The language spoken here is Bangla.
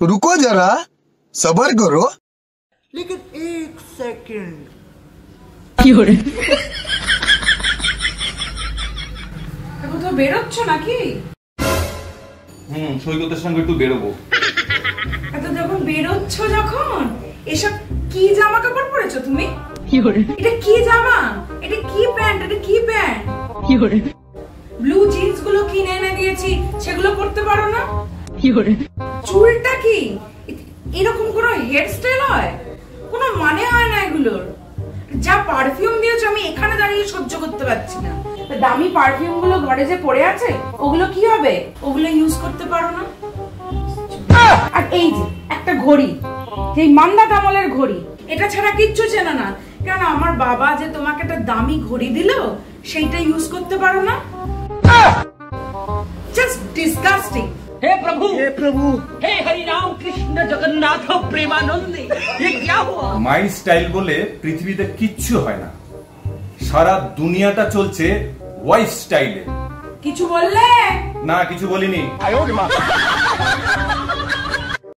रुको जरा, सबर करो। लेकिन 1 सेकंड। তো বেরোচ্ছ নাকি? সৈকতের সঙ্গে একটু বেরোবো। এত যখন বেরোচ্ছ যখন, এসব কি জামা কাপড় পরেছো তুমি? এটা কি জামা? এটা কি প্যান্ট? এটা কি প্যান্ট? ব্লু জিন্স গুলো কিনে এনে দিয়েছি, সেগুলো পরতে পারো না? চুলটা কি এরকম কোনো হেয়ার স্টাইল হয়? কোনো মানে হয় না এগুলোর। যা পারফিউম দিয়েছো আমি এখানে দাঁড়িয়ে সহ্য করতে পারছি না। দামি পারফিউম গুলো ঘরে যে পড়ে আছে, ওগুলো কি হবে? ওগুলো ইউজ করতে পারো না? আর এই যে একটা ঘড়ি, সেই মান্দা তামলের ঘড়ি, এটা ছাড়া কিচ্ছু চেনা না। কেন আমার বাবা যে তোমাকে একটা দামি ঘড়ি দিল, সেইটা ইউজ করতে পারো না? Just disgusting. हे प्रभु, हे हरि राम कृष्ण जगन्नाथ प्रेमानंद, ये क्या हुआ? মাই স্টাইল বলে পৃথিবীতে কিচ্ছু হয় না, সারা দুনিয়াটা চলছে ওয়াইফ স্টাইলে। কিছু বললে? না, কিছু বলিনি।